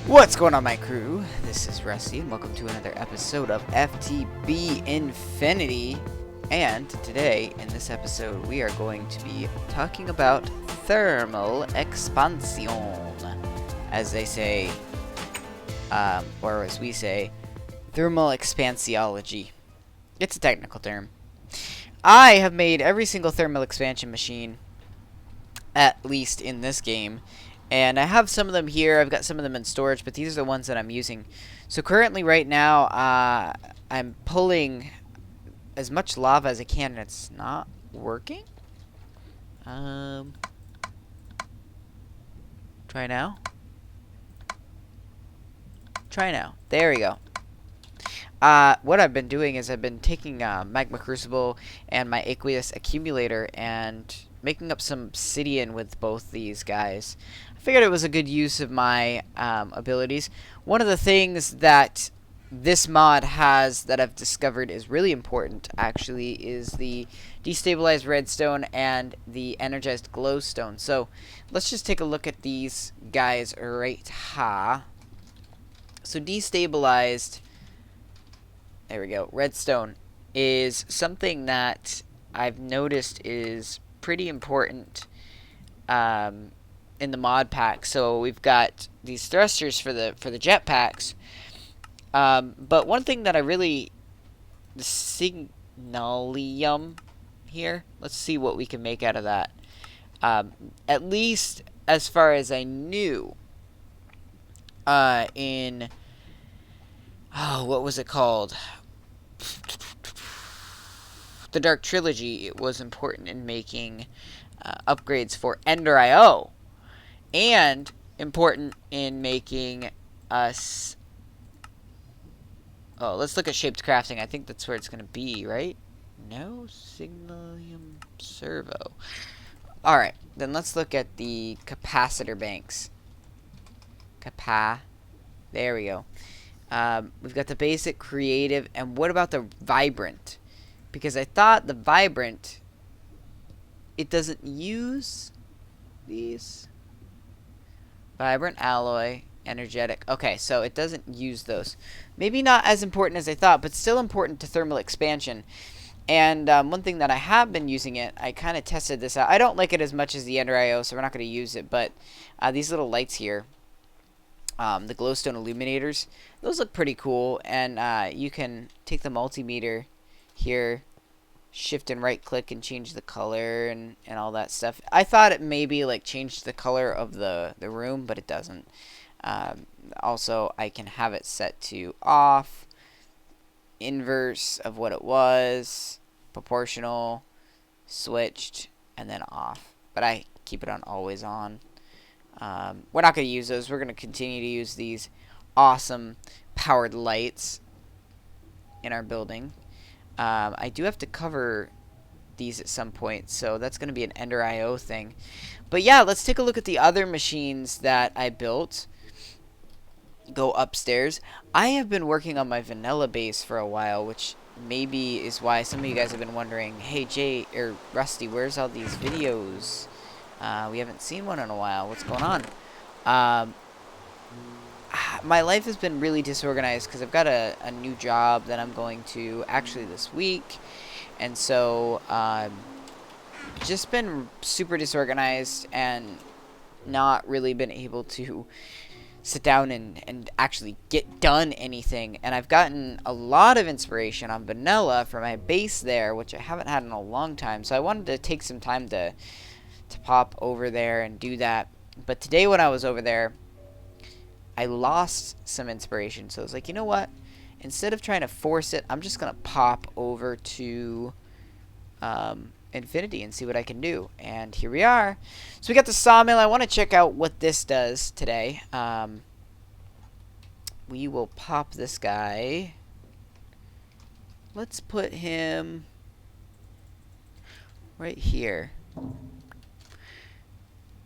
What's going on, my crew? This is Rusty, and welcome to another episode of FTB Infinity. And today, in this episode, we are going to be talking about thermal expansion, as they say, or as we say, thermal expansiology. It's a technical term. I have made every single thermal expansion machine, at least in this game. And I have some of them here. I've got some of them in storage, but these are the ones that I'm using. So currently, right now, I'm pulling as much lava as I can, and it's not working. Try now. Try now. There we go. What I've been doing is I've been taking Magma Crucible and my Aqueous Accumulator and making up some obsidian with both these guys. I figured it was a good use of my abilities. One of the things that this mod has that I've discovered is really important, actually, is the destabilized redstone and the energized glowstone. So let's just take a look at these guys right here. So destabilized, there we go, redstone is something that I've noticed is pretty important in the mod pack. So we've got these thrusters for the jetpacks, but one thing that I really, the signalium here, let's see what we can make out of that. At least as far as I knew, in what was it called, the Dark Trilogy, it was important in making upgrades for Ender IO, and important in making us. Oh, let's look at shaped crafting. I think that's where it's going to be, right? No, signalium servo. All right, then let's look at the capacitor banks. There we go. We've got the basic, creative, and what about the vibrant? Because I thought the vibrant, it doesn't use these. Vibrant, alloy, energetic. Okay, so it doesn't use those. Maybe not as important as I thought, but still important to thermal expansion. And one thing that I have been using it, I kind of tested this out. I don't like it as much as the Ender IO, so we're not going to use it. But these little lights here, the glowstone illuminators, those look pretty cool. And you can take the multimeter here, shift and right click and change the color and all that stuff. I thought it maybe like changed the color of the room, but it doesn't. Also, I can have it set to off, inverse of what it was, proportional, switched, and then off. But I keep it on always on. We're not going to use those. We're going to continue to use these awesome powered lights in our building. I do have to cover these at some point, so that's going to be an Ender IO thing. But yeah, let's take a look at the other machines that I built. Go upstairs. I have been working on my vanilla base for a while, which maybe is why some of you guys have been wondering, hey Jay or Rusty, where's all these videos? We haven't seen one in a while. What's going on? My life has been really disorganized because I've got a new job that I'm going to actually this week, and so just been super disorganized and not really been able to sit down and actually get done anything. And I've gotten a lot of inspiration on vanilla for my base there, which I haven't had in a long time, so I wanted to take some time to pop over there and do that. But today when I was over there, I lost some inspiration, so I was like, you know what? Instead of trying to force it, I'm just going to pop over to Infinity and see what I can do. And here we are. So we got the sawmill. I want to check out what this does today. We will pop this guy. Let's put him right here.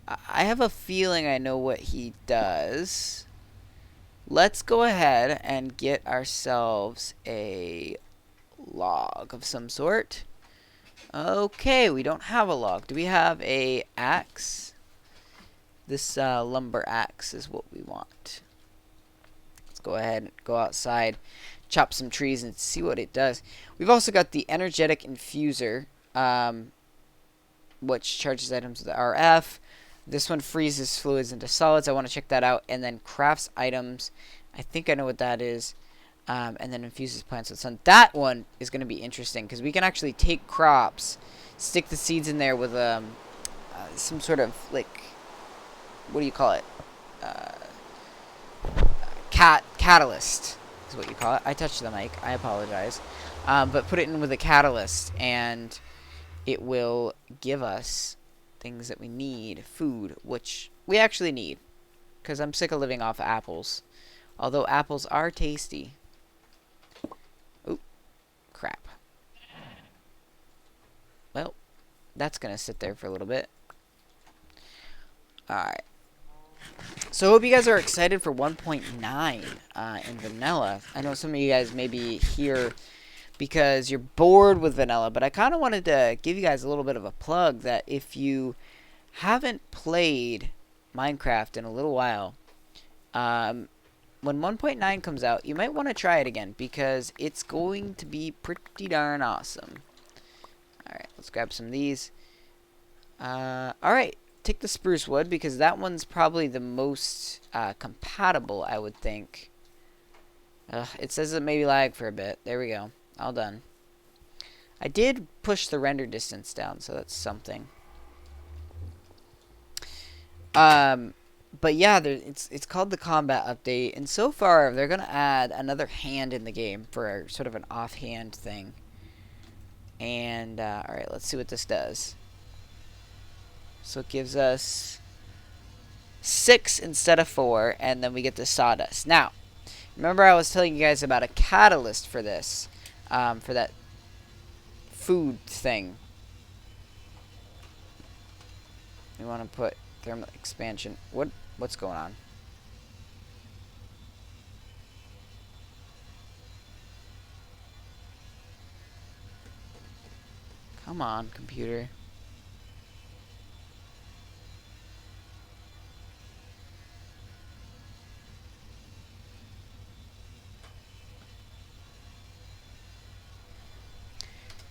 I have a feeling I know what he does. Let's go ahead and get ourselves a log of some sort. Okay, we don't have a log. Do we have a axe? This lumber axe is what we want. Let's go ahead and go outside, chop some trees, and see what it does. We've also got the energetic infuser, which charges items with RF. This one freezes fluids into solids. I want to check that out. And then crafts items. I think I know what that is. And then infuses plants with sun. That one is going to be interesting because we can actually take crops, stick the seeds in there with some sort of, like, what do you call it? Catalyst is what you call it. I touched the mic. I apologize. But put it in with a catalyst, and it will give us things that we need. Food, which we actually need, because I'm sick of living off of apples. Although apples are tasty. Oop. Crap. Well, that's going to sit there for a little bit. Alright. So I hope you guys are excited for 1.9 in vanilla. I know some of you guys may be here because you're bored with vanilla, but I kind of wanted to give you guys a little bit of a plug that if you haven't played Minecraft in a little while, when 1.9 comes out, you might want to try it again because it's going to be pretty darn awesome. Alright, let's grab some of these. Alright, take the spruce wood because that one's probably the most compatible, I would think. It says it maybe lag for a bit. There we go. All done. I did push the render distance down, so that's something. But yeah, it's called the combat update, and so far they're gonna add another hand in the game for sort of an offhand thing. And all right, let's see what this does. So it gives us 6 instead of 4, and then we get the sawdust. Now, remember I was telling you guys about a catalyst for this, for that food thing. We want to put thermal expansion. What's going on? Come on, computer.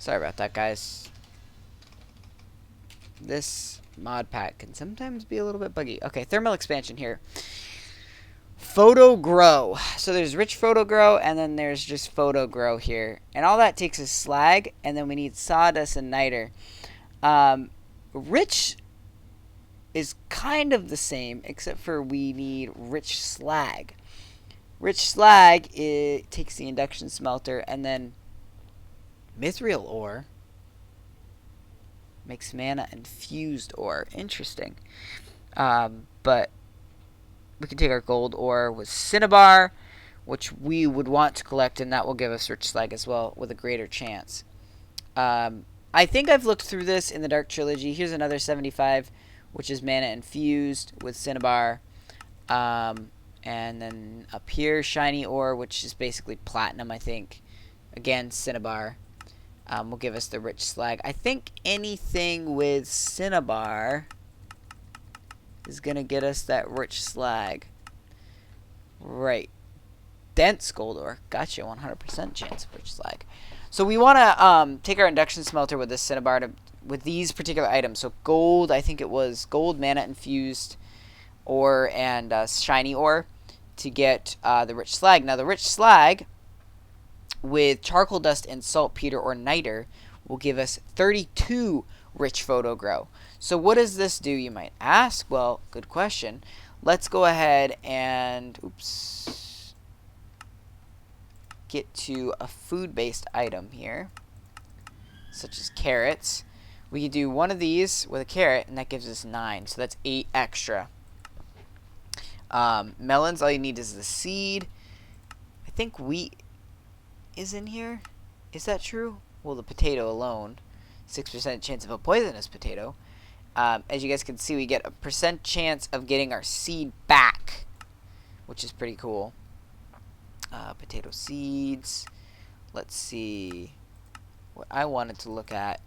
Sorry about that, guys. This mod pack can sometimes be a little bit buggy. Okay, thermal expansion here. Photo grow. So there's rich photo grow, and then there's just photo grow here. And all that takes is slag, and then we need sawdust and niter. Rich is kind of the same, except for we need rich slag. Rich slag, it takes the induction smelter, and then mithril ore makes mana infused ore. Interesting. But we can take our gold ore with cinnabar, which we would want to collect, and that will give us rich slag as well with a greater chance. I think I've looked through this in the Dark Trilogy. Here's another 75, which is mana infused with cinnabar. And then up here, shiny ore, which is basically platinum, I think. Again, cinnabar. Will give us the rich slag. I think anything with cinnabar is going to get us that rich slag. Right. Dense gold ore. Gotcha. 100% chance of rich slag. So we want to take our induction smelter with this cinnabar with these particular items. So gold, I think it was gold, mana infused ore, and shiny ore to get the rich slag. Now the rich slag with charcoal dust and saltpeter or niter will give us 32 rich photo grow. So what does this do, you might ask? Well, good question. Let's go ahead and get to a food-based item here, such as carrots. We can do one of these with a carrot, and that gives us 9. So that's 8 extra. Melons, all you need is the seed. I think wheat is in here. Is that true? Well, the potato alone, 6% chance of a poisonous potato. As you guys can see, we get a % chance of getting our seed back, which is pretty cool. Potato seeds. Let's see. What I wanted to look at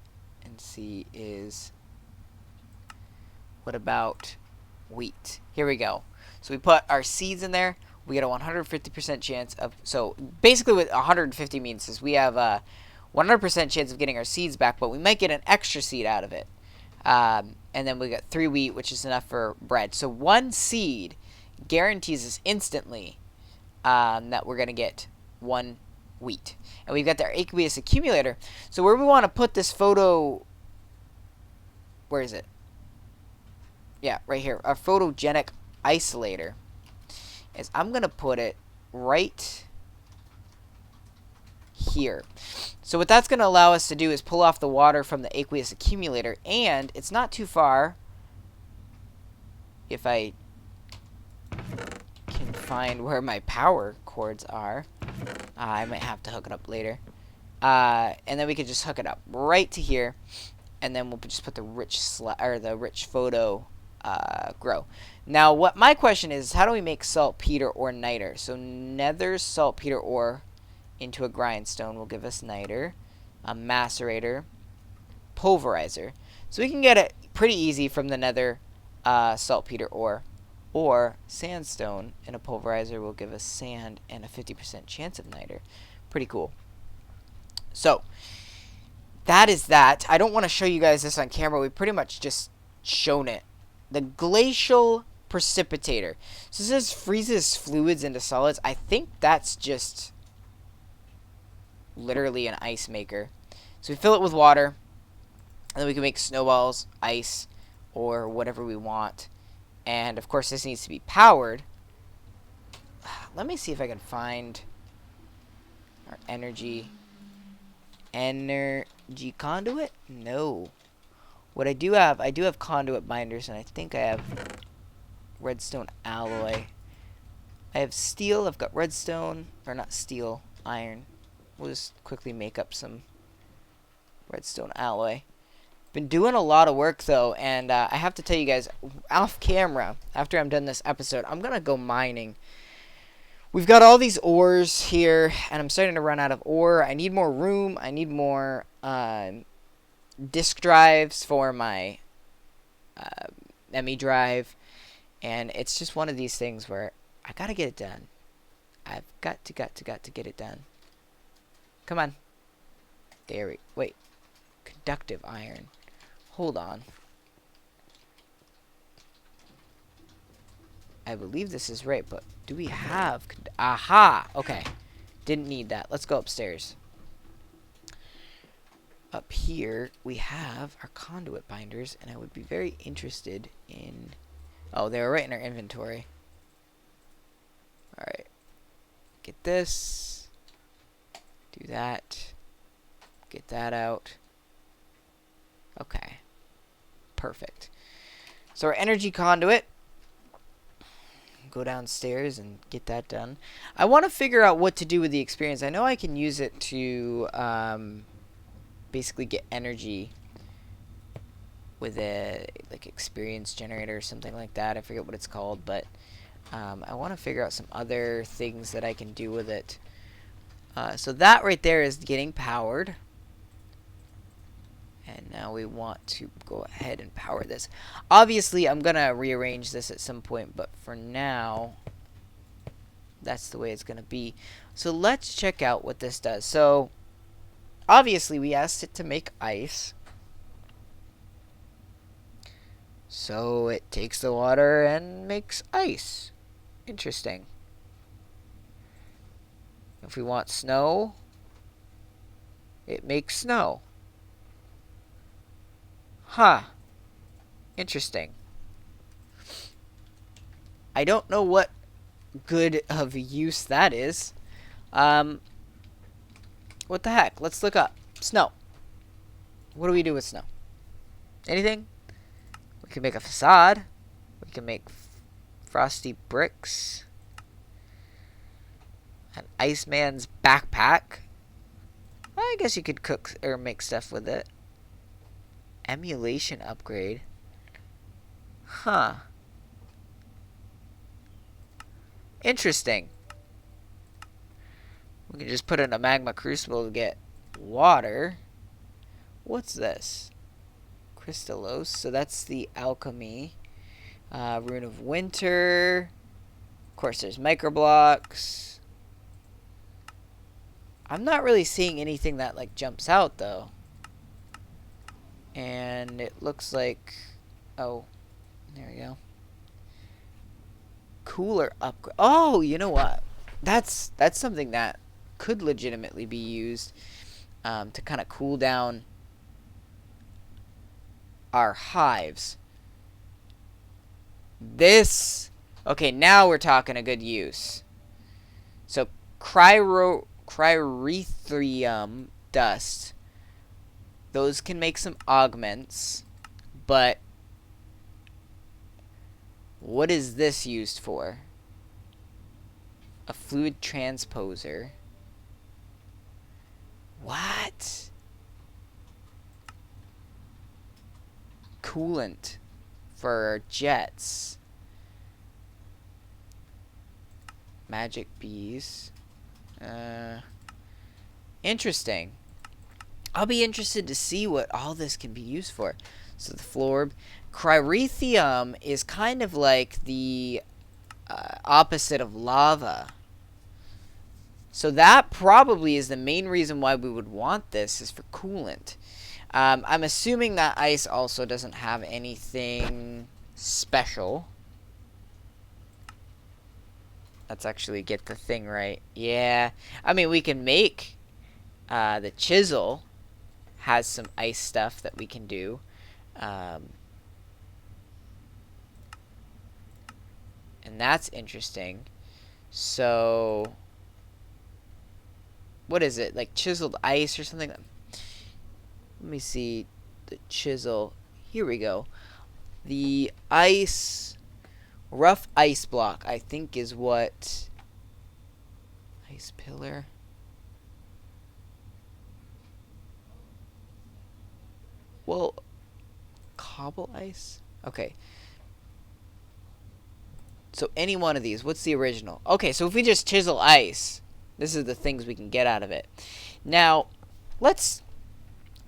and see is, what about wheat? Here we go. So we put our seeds in there. we get a 150% chance of... So, basically what 150 means is we have a 100% chance of getting our seeds back, but we might get an extra seed out of it. And then we got 3 wheat, which is enough for bread. So 1 seed guarantees us instantly that we're going to get 1 wheat. And we've got our aqueous accumulator. So where we want to put this photo... Where is it? Yeah, right here. Our photogenic isolator. Is I'm going to put it right here. So what that's going to allow us to do is pull off the water from the aqueous accumulator. And it's not too far. If I can find where my power cords are. I might have to hook it up later. And then we could just hook it up right to here. And then we'll just put the rich photo grow. Now, what my question is, how do we make saltpeter or niter? So nether saltpeter ore into a grindstone will give us niter, a macerator, pulverizer. So we can get it pretty easy from the nether saltpeter ore. Or sandstone and a pulverizer will give us sand and a 50% chance of niter. Pretty cool. So that is that. I don't want to show you guys this on camera. We've pretty much just shown it. The glacial precipitator. So this says freezes fluids into solids. I think that's just literally an ice maker. So we fill it with water, and then we can make snowballs, ice, or whatever we want. And of course this needs to be powered. Let me see if I can find our energy conduit. No. What I do have conduit binders, and I think I have redstone alloy. I have steel. I've got redstone, or not steel, iron. We'll just quickly make up some redstone alloy. Been doing a lot of work though, and I have to tell you guys off camera, after I'm done this episode, I'm gonna go mining. We've got all these ores here, and I'm starting to run out of ore. I need more room. I need more disk drives for my ME drive, and it's just one of these things where I gotta get it done. I've got to get it done. Come on. There we... Wait. Conductive iron. Hold on. I believe this is right, but do we have... Aha! Okay. Didn't need that. Let's go upstairs. Up here, we have our conduit binders, and I would be very interested in... Oh, they were right in our inventory. Alright. Get this. Do that. Get that out. Okay. Perfect. So our energy conduit. Go downstairs and get that done. I want to figure out what to do with the experience. I know I can use it to basically get energy with a like experience generator or something like that. I forget what it's called, but I want to figure out some other things that I can do with it. So that right there is getting powered. And now we want to go ahead and power this. Obviously, I'm going to rearrange this at some point, but for now, that's the way it's going to be. So let's check out what this does. So, obviously, we asked it to make ice. So it takes the water and makes ice. Interesting. If we want snow, it makes snow. Huh. Interesting. I don't know what good of use that is. What the heck? Let's look up. Snow. What do we do with snow? Anything? We can make a facade. We can make frosty bricks. An Iceman's backpack. I guess you could cook or make stuff with it. Emulation upgrade. Huh. Interesting. We can just put in a magma crucible to get water. What's this? Crystallos. So that's the alchemy. Rune of winter. Of course, there's microblocks. I'm not really seeing anything that like jumps out though. And it looks like, oh, there we go. Cooler upgrade. Oh, you know what? That's something that could legitimately be used to kind of cool down our hives. This, okay, now we're talking a good use. So cryrethrum dust. Those can make some augments, but what is this used for? A fluid transposer. What? Coolant for jets. Magic bees. Interesting. I'll be interested to see what all this can be used for. So the florb. Cryrethrum is kind of like the opposite of lava. So that probably is the main reason why we would want this, is for coolant. I'm assuming that ice also doesn't have anything special. Let's actually get the thing right. Yeah. I mean, we can make the chisel has some ice stuff that we can do. And that's interesting. So, what is it? Like chiseled ice or something? Let me see the chisel. Here we go. The ice, rough ice block, I think is what. Ice pillar. Well, cobble ice? Okay. So any one of these. What's the original? Okay, so if we just chisel ice, this is the things we can get out of it. Now, let's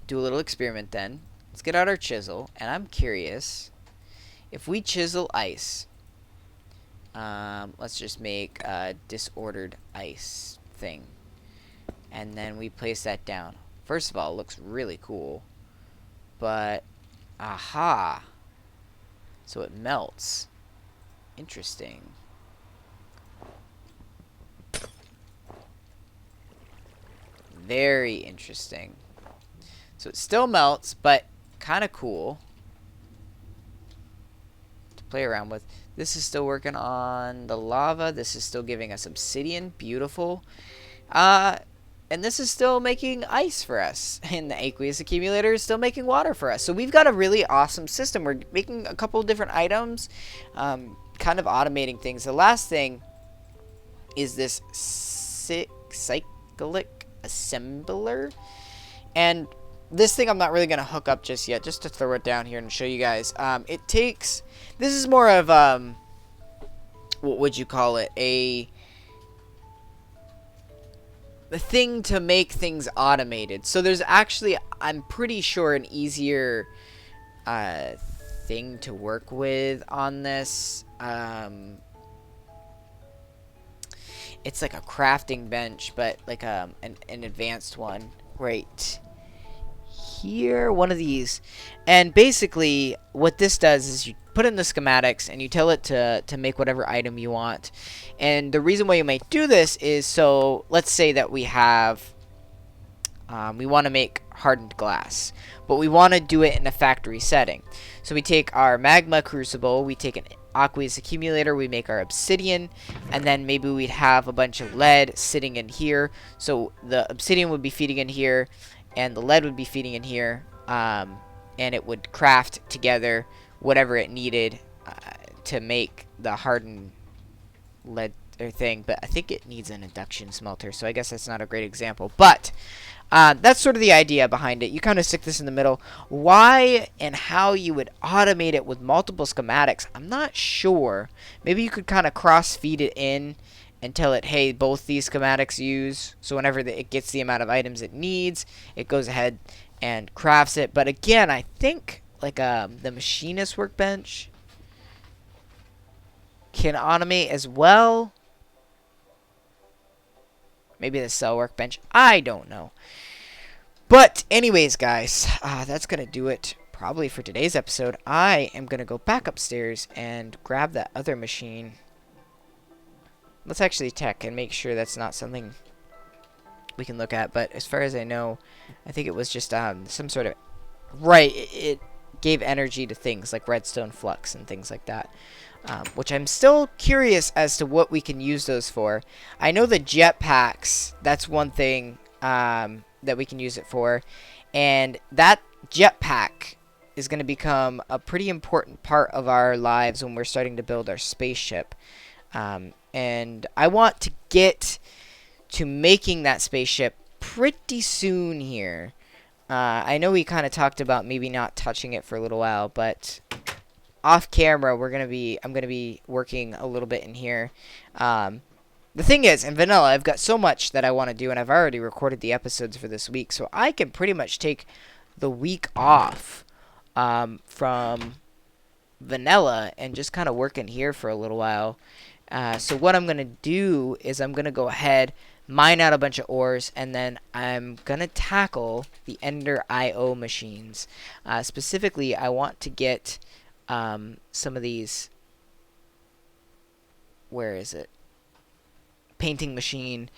do a little experiment then. Let's get out our chisel, and I'm curious if we chisel ice. Let's just make a disordered ice thing, and then we place that down. First of all, it looks really cool. But, aha. So it melts. Interesting. Very interesting. So it still melts, but kind of cool to play around with. This is still working on the lava. This is still giving us obsidian. Beautiful. And this is still making ice for us. And the aqueous accumulator is still making water for us. So we've got a really awesome system. We're making a couple of different items, kind of automating things. The last thing is this cyclic assembler. And this thing I'm not really going to hook up just yet, just to throw it down here and show you guys. It takes, this is more of, what would you call it? The thing to make things automated. So there's actually, I'm pretty sure, an easier thing to work with on this. It's like a crafting bench, but like an advanced one right here, one of these. And basically what this does is you put in the schematics and you tell it to make whatever item you want. And the reason why you might do this is, so let's say that we have we want to make hardened glass, but we want to do it in a factory setting. So we take our magma crucible, we take an aqueous accumulator, we make our obsidian, and then maybe we'd have a bunch of lead sitting in here. So the obsidian would be feeding in here, and the lead would be feeding in here, and it would craft together whatever it needed to make the hardened lead thing. But I think it needs an induction smelter, so I guess that's not a great example. But that's sort of the idea behind it. You kind of stick this in the middle. Why and how you would automate it with multiple schematics, I'm not sure. Maybe you could kind of cross-feed it in and tell it, hey, both these schematics use. So whenever it gets the amount of items it needs, it goes ahead and crafts it. But again, I think like the machinist workbench, can automate as well. Maybe the cell workbench. I don't know. But anyways, guys, that's going to do it probably for today's episode. I am going to go back upstairs and grab that other machine. Let's actually check and make sure that's not something we can look at. But as far as I know, I think it was just some sort of... Right, it gave energy to things like redstone flux and things like that. Which I'm still curious as to what we can use those for. I know the jetpacks, that's one thing that we can use it for. And that jetpack is going to become a pretty important part of our lives when we're starting to build our spaceship. And I want to get to making that spaceship pretty soon here. I know we kind of talked about maybe not touching it for a little while, but off camera I'm gonna be working a little bit in here. The thing is, in vanilla, I've got so much that I want to do, and I've already recorded the episodes for this week, so I can pretty much take the week off from vanilla and just kind of work in here for a little while. So what I'm gonna do is I'm gonna go ahead, mine out a bunch of ores, and then I'm gonna tackle the Ender IO machines. Specifically, I want to get some of these. Where is it? Painting machine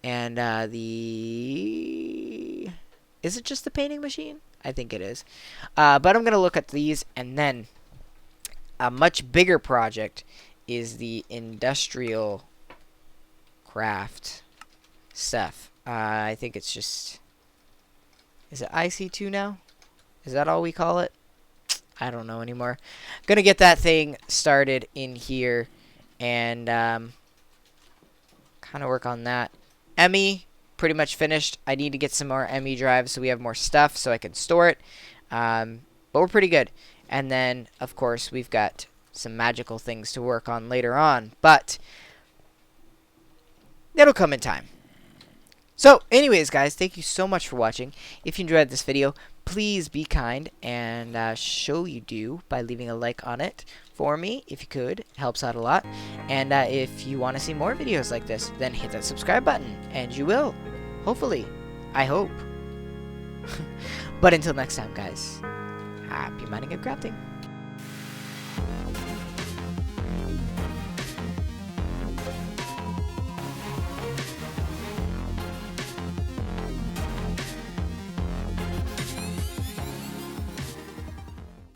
and the... Is it just the painting machine? I think it is. But I'm gonna look at these, and then a much bigger project is the industrial craft stuff. I think it's just... Is it IC2 now? Is that all we call it? I don't know anymore. Gonna get that thing started in here and kind of work on that. ME, pretty much finished. I need to get some more ME drives so we have more stuff so I can store it. But we're pretty good. And then, of course, we've got some magical things to work on later on. But it'll come in time. So, anyways, guys, thank you so much for watching. If you enjoyed this video, please be kind and show you do by leaving a like on it for me, if you could. It helps out a lot. And if you want to see more videos like this, then hit that subscribe button, and you will. Hopefully. I hope. But until next time, guys, happy mining and crafting.